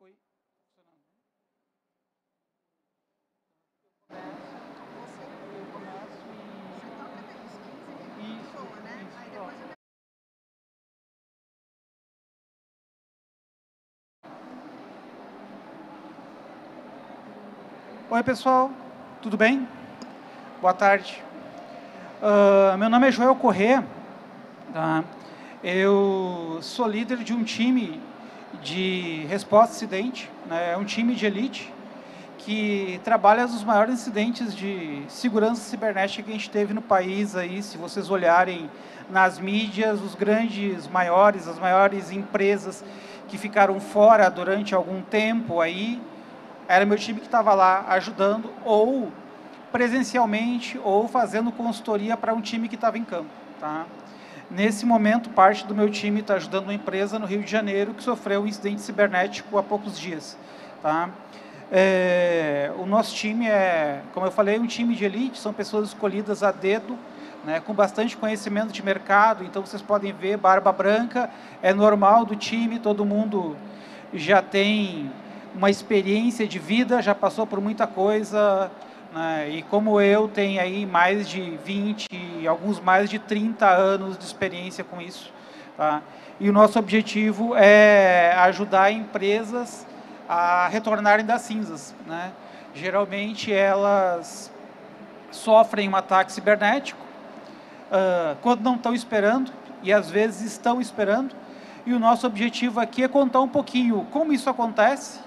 foi funcionando. Eu começo e... Isso, ó. Oi, pessoal, tudo bem? Boa tarde. Meu nome é Joel Corrêa, tá? Eu sou líder de um time de resposta a incidente, né? É um time de elite que trabalha nos maiores incidentes de segurança cibernética que a gente teve no país. Aí, se vocês olharem nas mídias, os grandes, maiores, as maiores empresas que ficaram fora durante algum tempo aí, era meu time que estava lá ajudando, ou presencialmente, ou fazendo consultoria para um time que estava em campo. Tá? Nesse momento, parte do meu time está ajudando uma empresa no Rio de Janeiro que sofreu um incidente cibernético há poucos dias. Tá? O nosso time é, como eu falei, um time de elite, são pessoas escolhidas a dedo, né, com bastante conhecimento de mercado. Então, vocês podem ver, barba branca, é normal do time, todo mundo já tem uma experiência de vida, já passou por muita coisa, né, e como eu, tem aí mais de 20, alguns mais de 30 anos de experiência com isso. Tá? E o nosso objetivo é ajudar empresas a retornarem das cinzas. Né? Geralmente, elas sofrem um ataque cibernético quando não estão esperando, e às vezes estão esperando. E o nosso objetivo aqui é contar um pouquinho como isso acontece.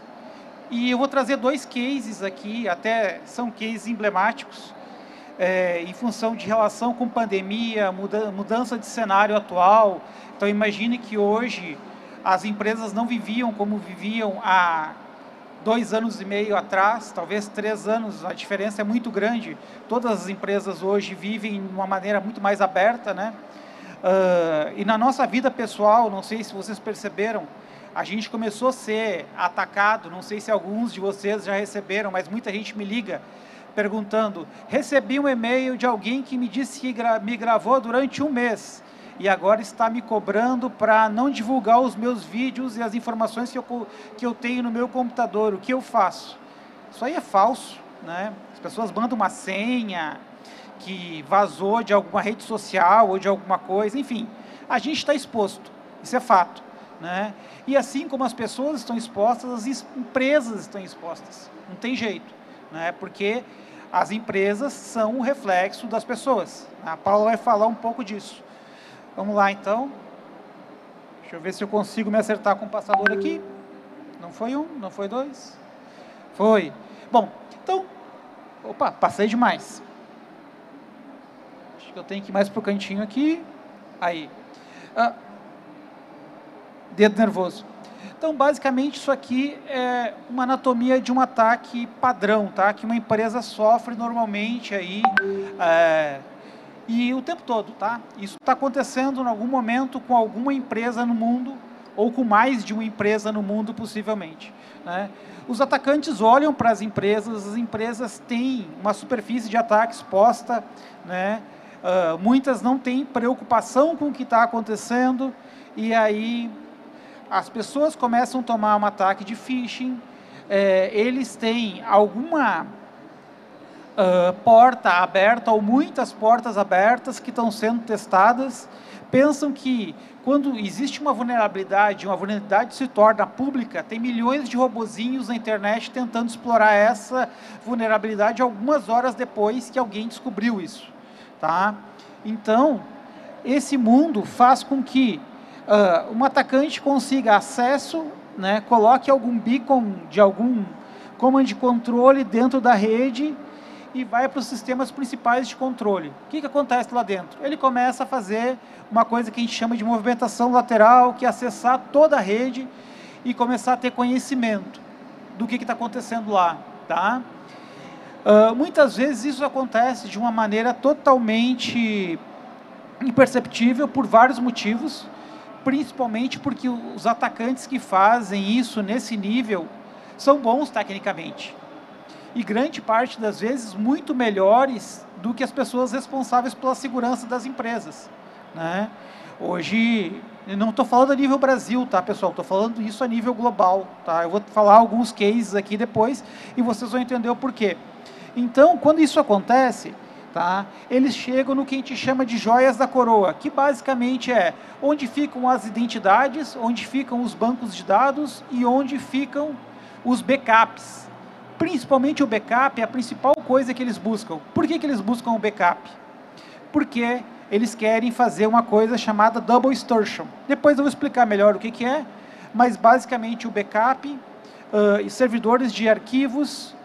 E eu vou trazer dois cases aqui, até são cases emblemáticos, em função de relação com pandemia, mudança de cenário atual. Então, imagine que hoje as empresas não viviam como viviam há 2 anos e meio atrás, talvez 3 anos, a diferença é muito grande. Todas as empresas hoje vivem de uma maneira muito mais aberta, né? E na nossa vida pessoal, não sei se vocês perceberam, a gente começou a ser atacado, não sei se alguns de vocês já receberam, mas muita gente me liga perguntando: recebi um e-mail de alguém que me disse que me gravou durante 1 mês e agora está me cobrando para não divulgar os meus vídeos e as informações que eu tenho no meu computador. O que eu faço? Isso aí é falso, né? As pessoas mandam uma senha que vazou de alguma rede social ou de alguma coisa, enfim, a gente está exposto, isso é fato, né? E assim como as pessoas estão expostas, as empresas estão expostas, não tem jeito, né? Porque as empresas são o reflexo das pessoas. A Paula vai falar um pouco disso. Vamos lá, então. Deixa eu ver se eu consigo me acertar com o passador aqui. Não foi 1, não foi 2. Foi. Bom, então... Opa, passei demais. Acho que eu tenho que ir mais para o cantinho aqui. Aí. Dedo nervoso. Então, basicamente, isso aqui é uma anatomia de um ataque padrão, tá? Que uma empresa sofre normalmente aí... E o tempo todo, tá? Isso está acontecendo em algum momento com alguma empresa no mundo, ou com mais de uma empresa no mundo, possivelmente. Né? Os atacantes olham para as empresas têm uma superfície de ataque exposta, né? Muitas não têm preocupação com o que está acontecendo, e aí as pessoas começam a tomar um ataque de phishing, eles têm alguma... porta aberta ou muitas portas abertas que estão sendo testadas, pensam que quando existe uma vulnerabilidade se torna pública, tem milhões de robozinhos na internet tentando explorar essa vulnerabilidade algumas horas depois que alguém descobriu isso. Tá? Então, esse mundo faz com que um atacante consiga acesso, né, coloque algum beacon de algum command controle dentro da rede e vai para os sistemas principais de controle. O que acontece lá dentro? Ele começa a fazer uma coisa que a gente chama de movimentação lateral, que é acessar toda a rede e começar a ter conhecimento do que está acontecendo lá. Tá? Muitas vezes isso acontece de uma maneira totalmente imperceptível por vários motivos, principalmente porque os atacantes que fazem isso nesse nível são bons tecnicamente. E grande parte das vezes muito melhores do que as pessoas responsáveis pela segurança das empresas. Né? Hoje, Eu não estou falando a nível Brasil, tá, pessoal? Estou falando isso a nível global, tá? Eu vou falar alguns cases aqui depois e vocês vão entender o porquê. Então, quando isso acontece, tá, eles chegam no que a gente chama de joias da coroa, que basicamente é onde ficam as identidades, onde ficam os bancos de dados e onde ficam os backups. Principalmente o backup é a principal coisa que eles buscam. Por que eles buscam o backup? Porque eles querem fazer uma coisa chamada double extortion. Depois eu vou explicar melhor o que é, mas basicamente o backup, servidores de arquivos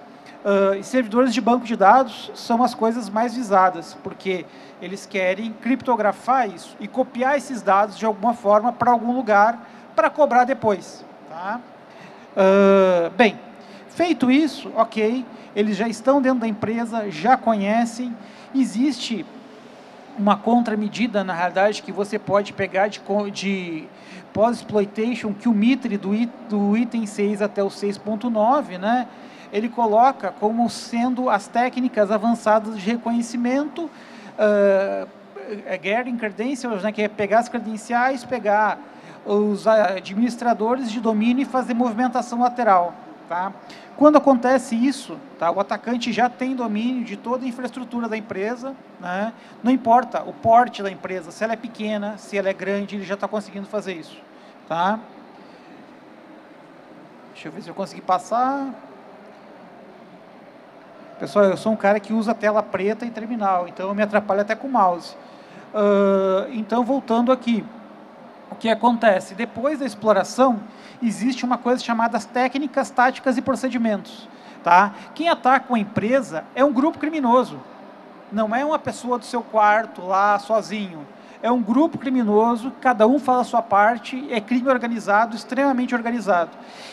e servidores de banco de dados são as coisas mais visadas, porque eles querem criptografar isso e copiar esses dados de alguma forma para algum lugar para cobrar depois. Tá? Bem, feito isso, ok, eles já estão dentro da empresa, já conhecem, existe uma contramedida, na realidade, que você pode pegar de pós-exploitation, que o MITRE do item 6 até o 6.9, né, ele coloca como sendo as técnicas avançadas de reconhecimento, getting credentials, né, que é pegar as credenciais, pegar os administradores de domínio e fazer movimentação lateral. Tá? Quando acontece isso, tá, o atacante já tem domínio de toda a infraestrutura da empresa, né? Não importa o porte da empresa, se ela é pequena, se ela é grande, ele já está conseguindo fazer isso. Tá? Deixa eu ver se eu consegui passar. Pessoal, eu sou um cara que usa tela preta e terminal, então eu me atrapalho até com o mouse. Então, voltando aqui, o que acontece? Depois da exploração, existe uma coisa chamada as técnicas, táticas e procedimentos. Tá? Quem ataca uma empresa é um grupo criminoso. Não é uma pessoa do seu quarto lá sozinho. É um grupo criminoso, cada um faz a sua parte, é crime organizado, extremamente organizado.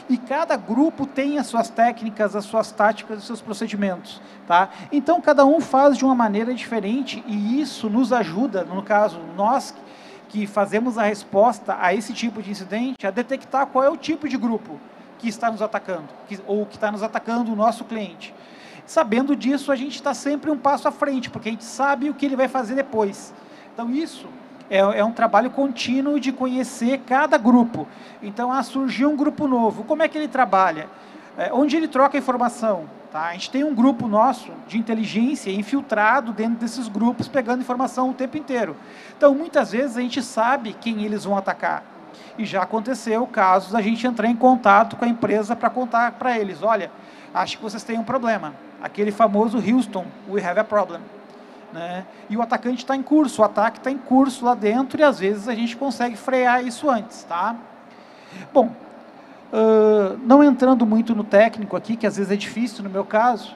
E cada grupo tem as suas técnicas, as suas táticas, os seus procedimentos. Tá? Então, cada um faz de uma maneira diferente e isso nos ajuda, no caso, nós que fazemos a resposta a esse tipo de incidente, a detectar qual é o tipo de grupo que está nos atacando, ou que está nos atacando o nosso cliente. Sabendo disso, a gente está sempre um passo à frente, porque a gente sabe o que ele vai fazer depois. Então, isso é um trabalho contínuo de conhecer cada grupo. Então, surgiu um grupo novo. Como é que ele trabalha? Onde ele troca informação? Tá? A gente tem um grupo nosso de inteligência infiltrado dentro desses grupos, pegando informação o tempo inteiro. Então, muitas vezes, a gente sabe quem eles vão atacar. E já aconteceu casos a gente entrar em contato com a empresa para contar para eles, olha, acho que vocês têm um problema. Aquele famoso Houston, we have a problem. Né? E o atacante está em curso, o ataque está em curso lá dentro e às vezes a gente consegue frear isso antes. Tá? Bom, não entrando muito no técnico aqui, que às vezes é difícil no meu caso,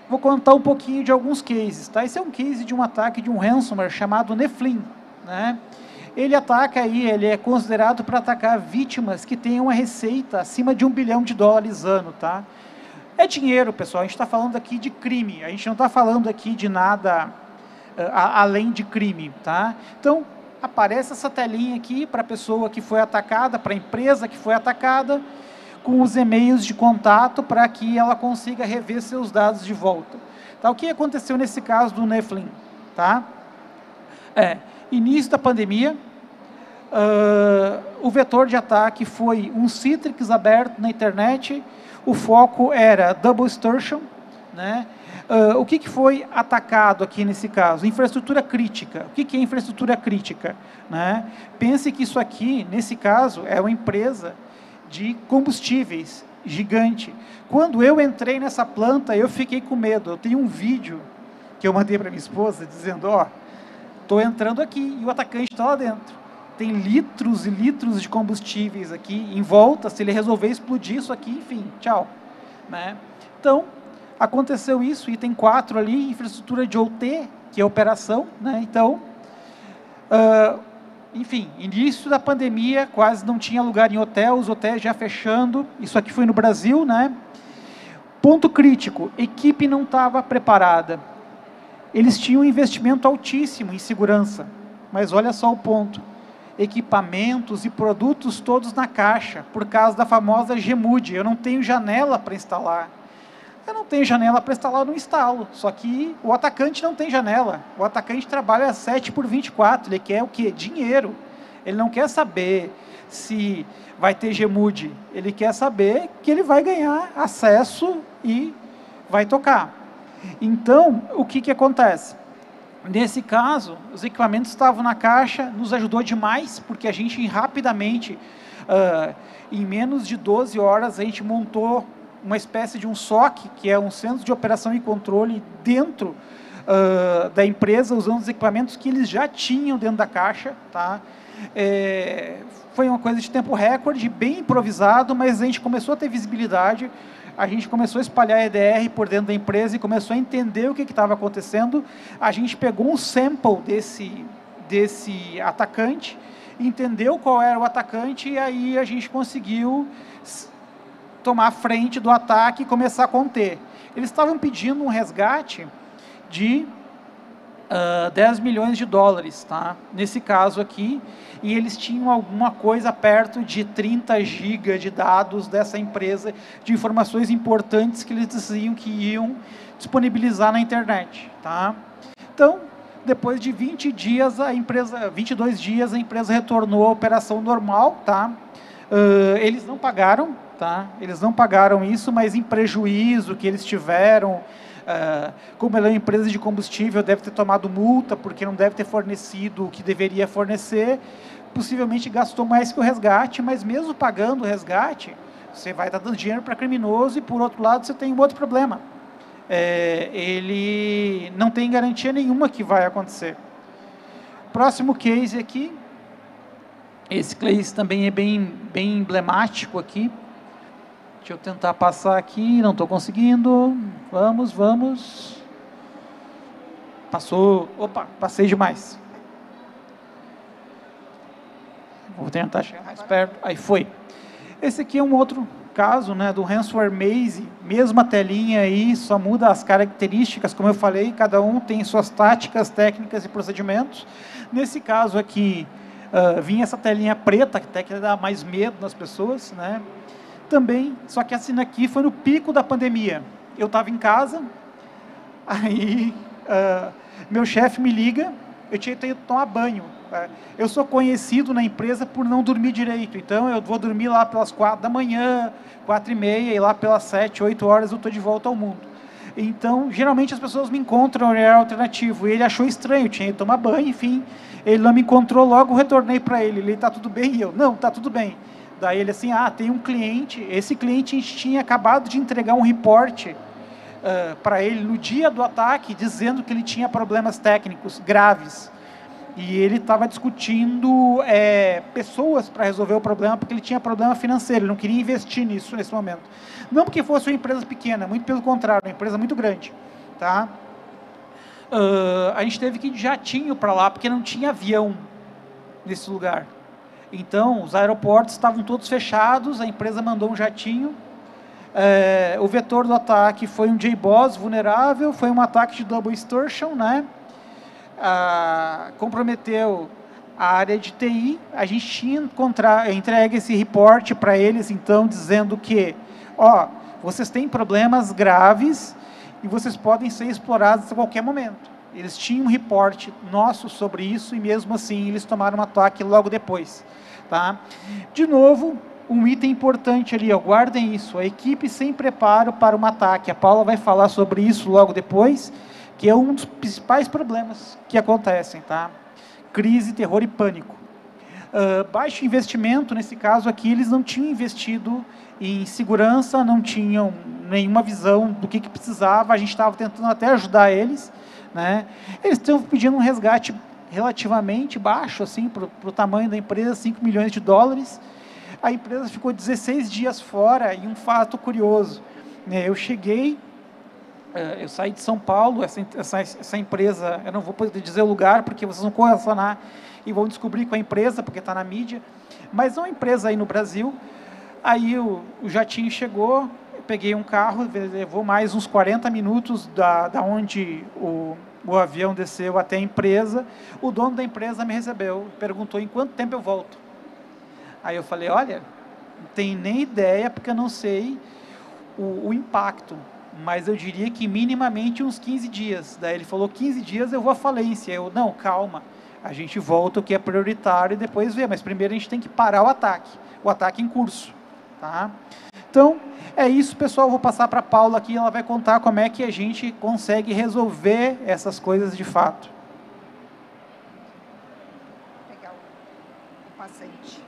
vou contar um pouquinho de alguns cases. Tá? Esse é um case de um ataque de um ransomware chamado Nephilim. Né? Ele ataca aí, ele é considerado para atacar vítimas que tenham uma receita acima de $1 bilhão ano. Tá? É dinheiro, pessoal, a gente está falando aqui de crime, a gente não está falando aqui de nada além de crime. Tá? Então, aparece essa telinha aqui para a pessoa que foi atacada, para a empresa que foi atacada, com os e-mails de contato para que ela consiga rever seus dados de volta. Tá? O que aconteceu nesse caso do Nephilim? Tá? Início da pandemia, o vetor de ataque foi um Citrix aberto na internet, o foco era double extortion, né? O que foi atacado aqui nesse caso? Infraestrutura crítica. O que é infraestrutura crítica? Né? Pense que isso aqui, nesse caso, é uma empresa de combustíveis gigante. Quando eu entrei nessa planta, eu fiquei com medo. Eu tenho um vídeo que eu mandei para minha esposa, dizendo, estou entrando aqui e o atacante está lá dentro. Tem litros e litros de combustíveis aqui em volta, se ele resolver explodir isso aqui, enfim, tchau. Né? Então, aconteceu isso, item 4 ali, infraestrutura de OT, que é operação, né? Então, enfim, início da pandemia, quase não tinha lugar em hotel, os hotéis já fechando, isso aqui foi no Brasil, né? Ponto crítico, equipe não estava preparada. Eles tinham um investimento altíssimo em segurança, mas olha só o ponto, equipamentos e produtos todos na caixa, por causa da famosa Gmud, eu não tenho janela para instalar. Eu não tenho janela para instalar, eu não instalo. Só que o atacante não tem janela. O atacante trabalha 7 por 24, ele quer o quê? Dinheiro. Ele não quer saber se vai ter Gmood, ele quer saber que ele vai ganhar acesso e vai tocar. Então, o que acontece? Nesse caso, os equipamentos estavam na caixa, nos ajudou demais, porque a gente rapidamente, em menos de 12 horas, a gente montou uma espécie de um SOC, que é um Centro de Operação e Controle, dentro da empresa, usando os equipamentos que eles já tinham dentro da caixa. Tá? Foi uma coisa de tempo recorde, bem improvisado, mas a gente começou a ter visibilidade, a gente começou a espalhar EDR por dentro da empresa e começou a entender o que estava acontecendo. A gente pegou um sample desse atacante, entendeu qual era o atacante, e aí a gente conseguiu tomar a frente do ataque e começar a conter. Eles estavam pedindo um resgate de 10 milhões de dólares, tá? Nesse caso aqui, e eles tinham alguma coisa perto de 30 GB de dados dessa empresa, de informações importantes que eles diziam que iam disponibilizar na internet, tá? Então, depois de 22 dias, a empresa retornou à operação normal, tá? Eles não pagaram, tá? Eles não pagaram isso, mas em prejuízo que eles tiveram, como ela é uma empresa de combustível, deve ter tomado multa, porque não deve ter fornecido o que deveria fornecer, possivelmente gastou mais que o resgate, mas mesmo pagando o resgate, você vai estar dando dinheiro para criminoso, e por outro lado você tem um outro problema. Ele não tem garantia nenhuma que vai acontecer. Próximo case aqui, esse case também é bem emblemático aqui. Deixa eu tentar passar aqui, não estou conseguindo. Vamos. Passou. Opa, passei demais. Vou tentar chegar mais perto. Aí foi. Esse aqui é um outro caso, né, do ransomware Maze. Mesma telinha aí, só muda as características. Como eu falei, cada um tem suas táticas, técnicas e procedimentos. Nesse caso aqui, vinha essa telinha preta, que até que dá mais medo nas pessoas, né? Também, só que assim aqui foi no pico da pandemia. Eu estava em casa, aí meu chefe me liga, eu tinha que tomar banho. Eu sou conhecido na empresa por não dormir direito, então eu vou dormir lá pelas 4 da manhã, 4h30, e lá pelas 7, 8 horas eu estou de volta ao mundo. Então, geralmente as pessoas me encontram no horário alternativo, e ele achou estranho, eu tinha que tomar banho, enfim, ele não me encontrou, logo retornei para ele, está tudo bem? E eu, não, está tudo bem. Daí ele assim, tem um cliente, esse cliente a gente tinha acabado de entregar um report para ele no dia do ataque, dizendo que ele tinha problemas técnicos graves. E ele estava discutindo pessoas para resolver o problema, porque ele tinha problema financeiro, ele não queria investir nisso nesse momento. Não porque fosse uma empresa pequena, muito pelo contrário, uma empresa muito grande. Tá? A gente teve que ir de jatinho para lá, porque não tinha avião nesse lugar. Então, os aeroportos estavam todos fechados, a empresa mandou um jatinho. O vetor do ataque foi um JBoss vulnerável, foi um ataque de double extortion, né? Comprometeu a área de TI. A gente tinha entregue esse report para eles, então, dizendo que, vocês têm problemas graves e vocês podem ser explorados a qualquer momento. Eles tinham um report nosso sobre isso, e mesmo assim eles tomaram um ataque logo depois. Tá? De novo, um item importante ali, guardem isso, a equipe sem preparo para um ataque. A Paula vai falar sobre isso logo depois, que é um dos principais problemas que acontecem. Tá? Crise, terror e pânico. Baixo investimento, nesse caso aqui, eles não tinham investido em segurança, não tinham nenhuma visão do que precisava, a gente estava tentando até ajudar eles, né? Eles estão pedindo um resgate relativamente baixo, assim, para o tamanho da empresa, 5 milhões de dólares. A empresa ficou 16 dias fora, e um fato curioso, né? Eu cheguei, eu saí de São Paulo, essa empresa, eu não vou poder dizer o lugar, porque vocês vão correlacionar e vão descobrir com a empresa, porque está na mídia, mas é uma empresa aí no Brasil. Aí o jatinho chegou, eu peguei um carro, levou mais uns 40 minutos da onde o avião desceu até a empresa. O dono da empresa me recebeu, perguntou em quanto tempo eu volto. Aí eu falei, olha, não tenho nem ideia, porque eu não sei o impacto, mas eu diria que minimamente uns 15 dias. Daí ele falou, 15 dias eu vou à falência. Eu, não, calma, A gente volta o que é prioritário e depois vê, mas primeiro a gente tem que parar o ataque em curso. Tá? Então, é isso, pessoal. Eu vou passar para a Paula aqui, ela vai contar como é que a gente consegue resolver essas coisas de fato. Legal. O paciente.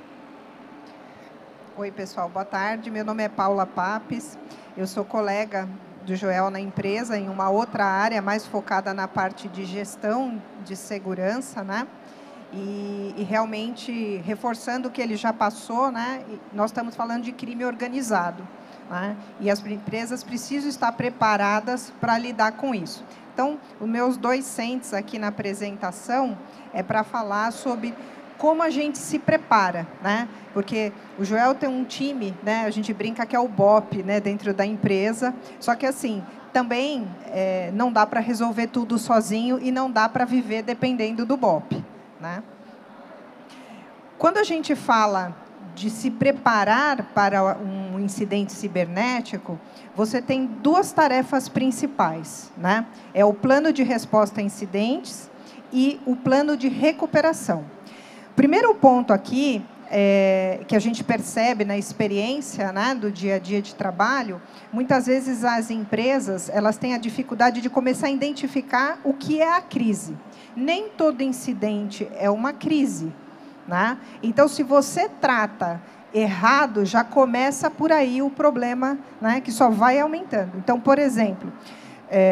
Oi, pessoal, boa tarde. Meu nome é Paula Papes, eu sou colega do Joel na empresa, em uma outra área, mais focada na parte de gestão de segurança, né? E realmente, reforçando o que ele já passou, né? Nós estamos falando de crime organizado, né? E as empresas precisam estar preparadas para lidar com isso. Então, os meus 2 cents aqui na apresentação é para falar sobre como a gente se prepara, né? Porque o Joel tem um time, né? A gente brinca que é o BOP, né? Dentro da empresa. Só que assim, também não dá para resolver tudo sozinho e não dá para viver dependendo do BOP, né? Quando a gente fala de se preparar para um incidente cibernético, você tem 2 tarefas principais, né? É o plano de resposta a incidentes e o plano de recuperação. Primeiro ponto aqui, que a gente percebe na experiência, né, do dia a dia de trabalho, muitas vezes as empresas elas têm a dificuldade de começar a identificar o que é a crise. Nem todo incidente é uma crise, né? Então, se você trata errado, já começa por aí o problema, né, que só vai aumentando. Então, por exemplo,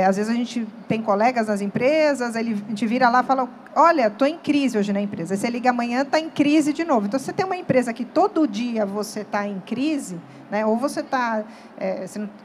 às vezes a gente tem colegas nas empresas, a gente vira lá e fala, olha, estou em crise hoje na empresa. Aí você liga amanhã, está em crise de novo. Então, você tem uma empresa que todo dia você está em crise, né? Ou você está,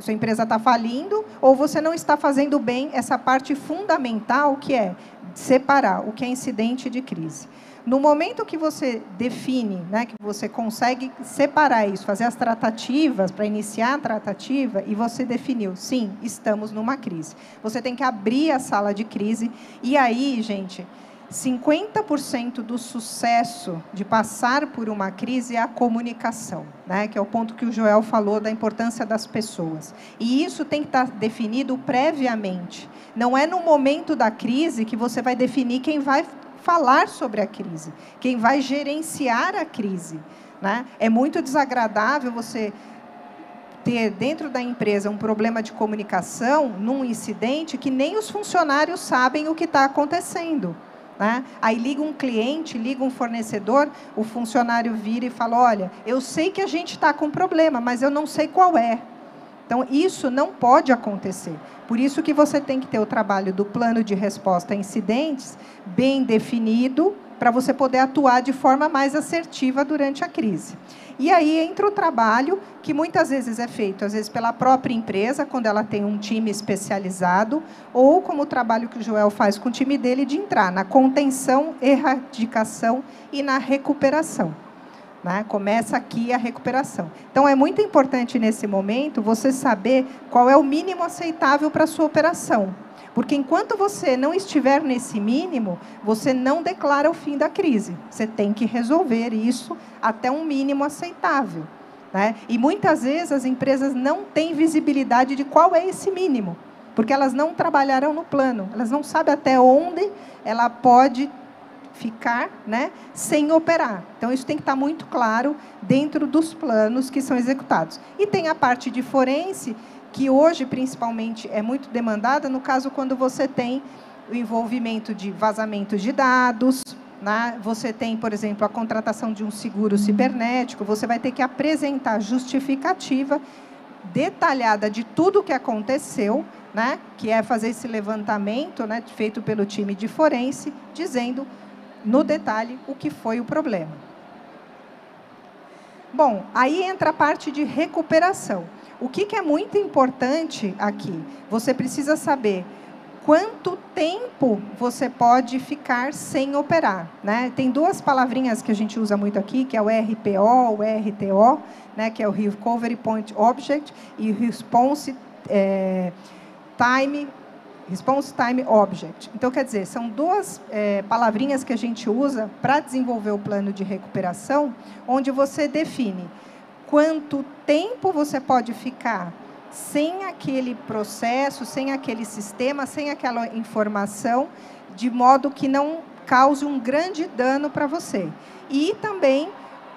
sua empresa está falindo, ou você não está fazendo bem essa parte fundamental, que é separar o que é incidente de crise. No momento que você define, né, que você consegue separar isso, fazer as tratativas, para iniciar a tratativa, e você definiu, sim, estamos numa crise. Você tem que abrir a sala de crise, e aí, gente, 50% do sucesso de passar por uma crise é a comunicação, né, que é o ponto que o Joel falou da importância das pessoas. E isso tem que estar definido previamente. Não é no momento da crise que você vai definir quem vai falar sobre a crise, quem vai gerenciar a crise, né? É muito desagradável você ter dentro da empresa um problema de comunicação num incidente que nem os funcionários sabem o que está acontecendo, né? Aí liga um cliente, liga um fornecedor, o funcionário vira e fala, olha, eu sei que a gente está com problema, mas eu não sei qual é. Então, isso não pode acontecer. Por isso que você tem que ter o trabalho do plano de resposta a incidentes bem definido, para você poder atuar de forma mais assertiva durante a crise. E aí entra o trabalho, que muitas vezes é feito, às vezes pela própria empresa, quando ela tem um time especializado, ou como o trabalho que o Joel faz com o time dele, de entrar na contenção, erradicação e na recuperação. Né? Começa aqui a recuperação. Então, é muito importante, nesse momento, você saber qual é o mínimo aceitável para a sua operação. Porque, enquanto você não estiver nesse mínimo, você não declara o fim da crise. Você tem que resolver isso até um mínimo aceitável. Né? E, muitas vezes, as empresas não têm visibilidade de qual é esse mínimo, porque elas não trabalharam no plano. Elas não sabem até onde ela pode ficar, né, sem operar. Então, isso tem que estar muito claro dentro dos planos que são executados. E tem a parte de forense, que hoje, principalmente, é muito demandada, no caso, quando você tem o envolvimento de vazamento de dados, né? Você tem, por exemplo, a contratação de um seguro cibernético, você vai ter que apresentar justificativa detalhada de tudo o que aconteceu, né, que é fazer esse levantamento, né, feito pelo time de forense, dizendo no detalhe o que foi o problema. Bom, aí entra a parte de recuperação. O que é muito importante aqui? Você precisa saber quanto tempo você pode ficar sem operar, né? Tem 2 palavrinhas que a gente usa muito aqui, que é o RPO, o RTO, né, que é o Recovery Point Object, e Response Time Object. Então, quer dizer, são 2 palavrinhas que a gente usa para desenvolver o plano de recuperação, onde você define quanto tempo você pode ficar sem aquele processo, sem aquele sistema, sem aquela informação, de modo que não cause um grande dano para você. E também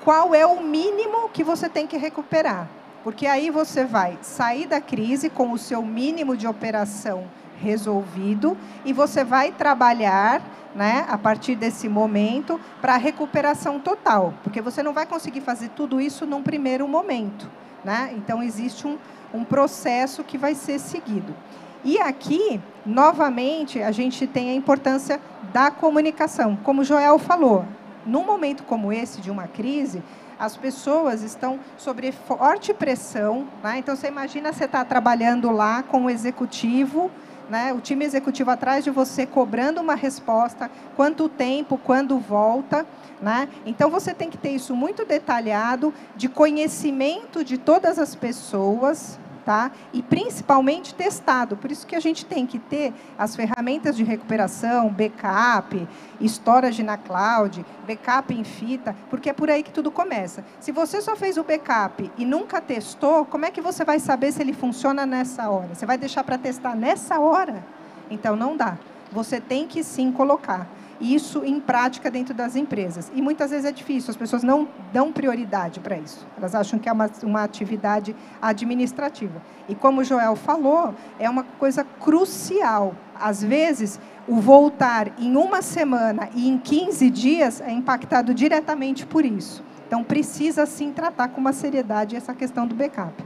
qual é o mínimo que você tem que recuperar. Porque aí você vai sair da crise com o seu mínimo de operação resolvido e você vai trabalhar, né, a partir desse momento para a recuperação total. Porque você não vai conseguir fazer tudo isso num primeiro momento, né? Então, existe um processo que vai ser seguido. E aqui, novamente, a gente tem a importância da comunicação. Como o Joel falou, num momento como esse, de uma crise, as pessoas estão sob forte pressão, né? Então, você imagina você estar trabalhando lá com o executivo, né? O time executivo atrás de você, cobrando uma resposta, quanto tempo, quando volta, né? Então, você tem que ter isso muito detalhado, de conhecimento de todas as pessoas, tá? E principalmente testado. Por isso que a gente tem que ter as ferramentas de recuperação, backup, storage na cloud, backup em fita, porque é por aí que tudo começa. Se você só fez o backup e nunca testou, como é que você vai saber se ele funciona nessa hora? Você vai deixar para testar nessa hora? Então, não dá. Você tem que sim colocar isso em prática dentro das empresas. E muitas vezes é difícil, as pessoas não dão prioridade para isso. Elas acham que é uma atividade administrativa. E como o Joel falou, é uma coisa crucial. Às vezes, o voltar em uma semana e em 15 dias é impactado diretamente por isso. Então, precisa sim tratar com uma seriedade essa questão do backup.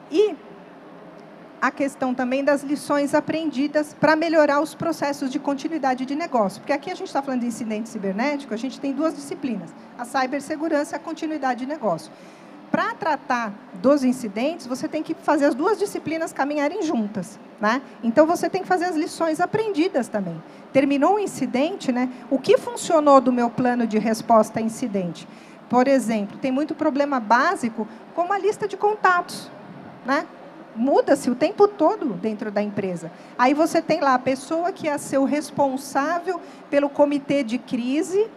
E a questão também das lições aprendidas para melhorar os processos de continuidade de negócio. Porque aqui a gente está falando de incidente cibernético, a gente tem duas disciplinas, a cibersegurança e a continuidade de negócio. Para tratar dos incidentes, você tem que fazer as duas disciplinas caminharem juntas, né? Então, você tem que fazer as lições aprendidas também. Terminou o incidente, né? O que funcionou do meu plano de resposta a incidente? Por exemplo, tem muito problema básico, como a lista de contatos, né? Muda-se o tempo todo dentro da empresa. Aí você tem lá a pessoa que é ser o responsável pelo comitê de crise,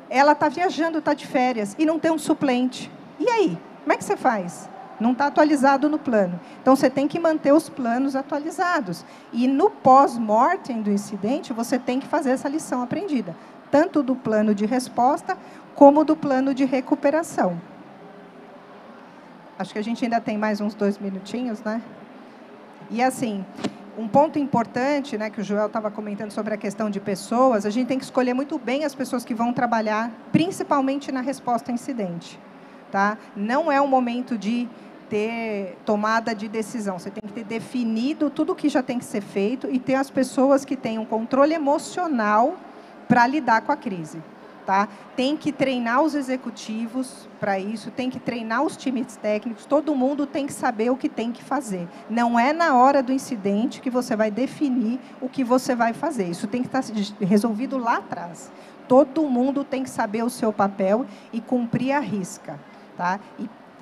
ela está viajando, está de férias, e não tem um suplente. E aí? Como é que você faz? Não está atualizado no plano. Então, você tem que manter os planos atualizados. E no pós-mortem do incidente, você tem que fazer essa lição aprendida, tanto do plano de resposta, como do plano de recuperação. Acho que a gente ainda tem mais uns 2 minutinhos, né? E, assim, um ponto importante, né, que o Joel estava comentando sobre a questão de pessoas, a gente tem que escolher muito bem as pessoas que vão trabalhar, principalmente na resposta a incidente, tá? Não é o momento de ter tomada de decisão. Você tem que ter definido tudo o que já tem que ser feito e ter as pessoas que têm um controle emocional para lidar com a crise. Tá? Tem que treinar os executivos para isso, tem que treinar os times técnicos, todo mundo tem que saber o que tem que fazer. Não é na hora do incidente que você vai definir o que você vai fazer. Isso tem que estar resolvido lá atrás. Todo mundo tem que saber o seu papel e cumprir a risca. Tá?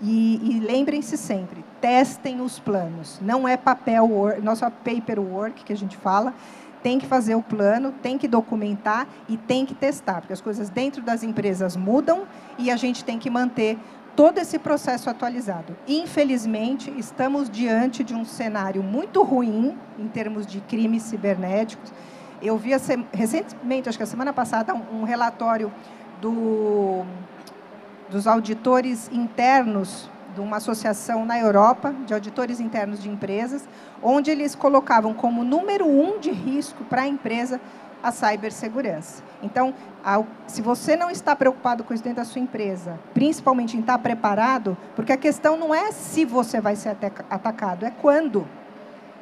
E lembrem-se sempre, testem os planos. Não é papel, nosso paperwork que a gente fala. Tem que fazer o plano, tem que documentar e tem que testar, porque as coisas dentro das empresas mudam e a gente tem que manter todo esse processo atualizado. Infelizmente, estamos diante de um cenário muito ruim em termos de crimes cibernéticos. Eu vi recentemente, acho que a semana passada, um relatório dos auditores internos de uma associação na Europa, de auditores internos de empresas, onde eles colocavam como número 1 de risco para a empresa a cibersegurança. Então, se você não está preocupado com isso dentro da sua empresa, principalmente em estar preparado, porque a questão não é se você vai ser atacado, é quando.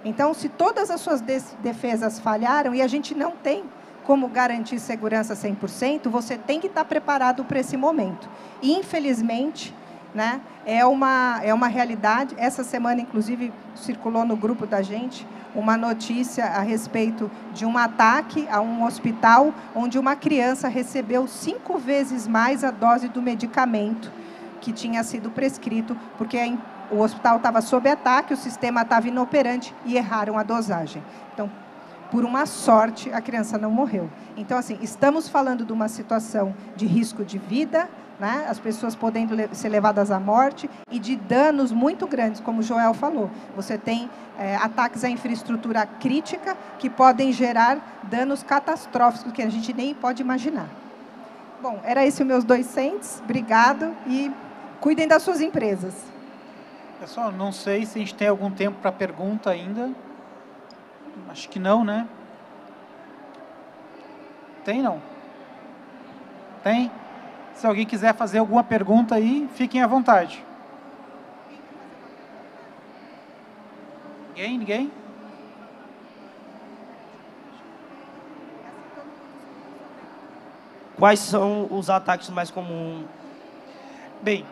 Então, se todas as suas defesas falharam e a gente não tem como garantir segurança 100%, você tem que estar preparado para esse momento. E, infelizmente, né, é uma realidade. Essa semana, inclusive, circulou no grupo da gente uma notícia a respeito de um ataque a um hospital onde uma criança recebeu 5 vezes mais a dose do medicamento que tinha sido prescrito, porque o hospital estava sob ataque, o sistema estava inoperante e erraram a dosagem. Então, por uma sorte, a criança não morreu. Então, assim, estamos falando de uma situação de risco de vida, né? As pessoas podendo ser levadas à morte, e de danos muito grandes, como o Joel falou. Você tem ataques à infraestrutura crítica que podem gerar danos catastróficos que a gente nem pode imaginar. Bom, era esse os meus 2 cents. Obrigado e cuidem das suas empresas. Pessoal, não sei se a gente tem algum tempo para pergunta ainda. Acho que não, né? Tem, não? Tem? Se alguém quiser fazer alguma pergunta aí, fiquem à vontade. Ninguém? Ninguém? Quais são os ataques mais comuns? Bem,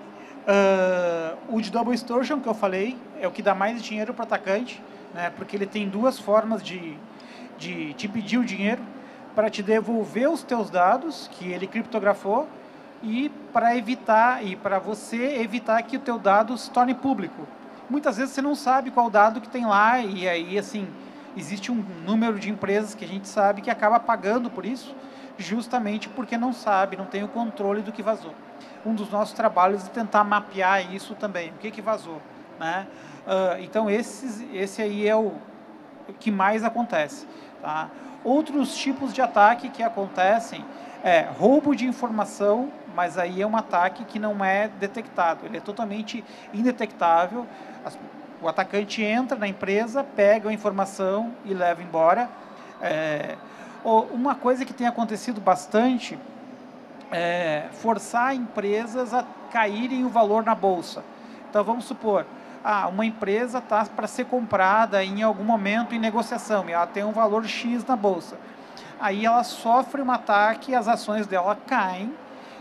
o de Double Extortion, que eu falei, é o que dá mais dinheiro para o atacante, né, porque ele tem 2 formas de te pedir o dinheiro: para te devolver os teus dados, que ele criptografou, e para você evitar que o teu dado se torne público. Muitas vezes você não sabe qual dado que tem lá, e aí, assim, existe um número de empresas que a gente sabe que acaba pagando por isso, justamente porque não sabe, não tem o controle do que vazou. Um dos nossos trabalhos é tentar mapear isso também, o que vazou, né? Então, esse aí é o que mais acontece, tá? Outros tipos de ataque que acontecem é roubo de informação, mas aí é um ataque que não é detectado, ele é totalmente indetectável. O atacante entra na empresa, pega a informação e leva embora. Uma coisa que tem acontecido bastante é forçar empresas a caírem o valor na bolsa. Então, vamos supor, uma empresa está para ser comprada em algum momento em negociação, e ela tem um valor X na bolsa. Aí ela sofre um ataque, as ações dela caem,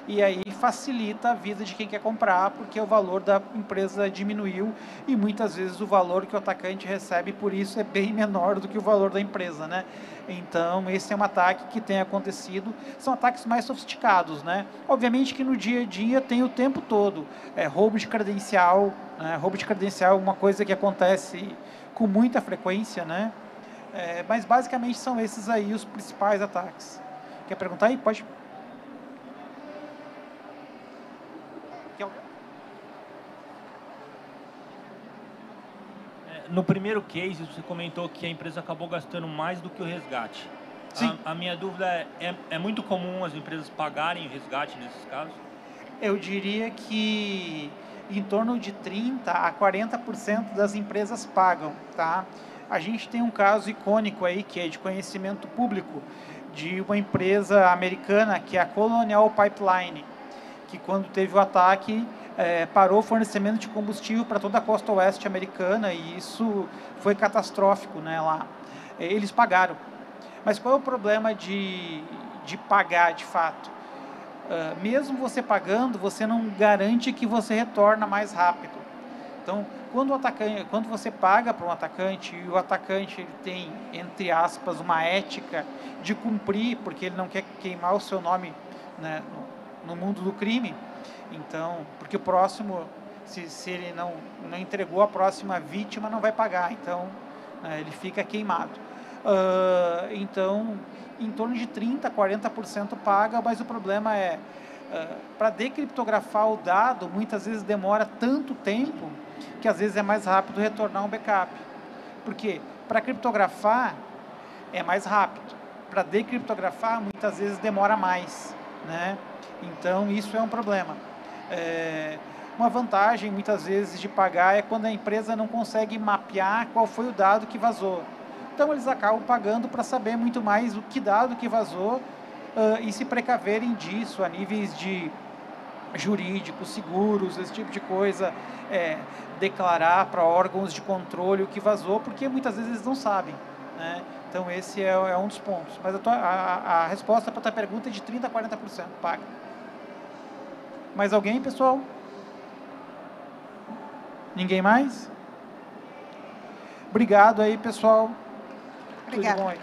e aí facilita a vida de quem quer comprar, porque o valor da empresa diminuiu, e muitas vezes o valor que o atacante recebe por isso é bem menor do que o valor da empresa, né? Então, esse é um ataque que tem acontecido. São ataques mais sofisticados, né? Obviamente que no dia a dia tem o tempo todo roubo de credencial, né? Roubo de credencial é uma coisa que acontece com muita frequência, né? Mas basicamente são esses aí os principais ataques. Quer perguntar aí? Pode. No primeiro case, você comentou que a empresa acabou gastando mais do que o resgate. Sim. A minha dúvida é muito comum as empresas pagarem o resgate nesses casos? Eu diria que em torno de 30% a 40% das empresas pagam, tá? A gente tem um caso icônico aí, que é de conhecimento público, de uma empresa americana, que é a Colonial Pipeline, que quando teve o ataque, parou o fornecimento de combustível para toda a costa oeste americana, e isso foi catastrófico, né, lá. Eles pagaram. Mas qual é o problema de pagar de fato? Mesmo você pagando, você não garante que você retorna mais rápido. Então, quando você paga para um atacante, e o atacante ele tem, entre aspas, uma ética de cumprir, porque ele não quer queimar o seu nome, né, no mundo do crime, então, porque o próximo, se ele não entregou, a próxima vítima não vai pagar, então ele fica queimado. Então, em torno de 30% a 40% paga, mas o problema é, para decriptografar o dado, muitas vezes demora tanto tempo, que às vezes é mais rápido retornar um backup. Porque para criptografar é mais rápido, para decriptografar muitas vezes demora mais, né? Então, isso é um problema. Uma vantagem, muitas vezes, de pagar é quando a empresa não consegue mapear qual foi o dado que vazou. Então, eles acabam pagando para saber muito mais o que dado que vazou e se precaverem disso a níveis de jurídicos, seguros, esse tipo de coisa, declarar para órgãos de controle o que vazou, porque muitas vezes eles não sabem, né? Então, esse é um dos pontos. Mas a resposta para a tua pergunta é de 30% a 40% paga. Mais alguém, pessoal? Ninguém mais? Obrigado aí, pessoal. Obrigada. Tudo bom aí?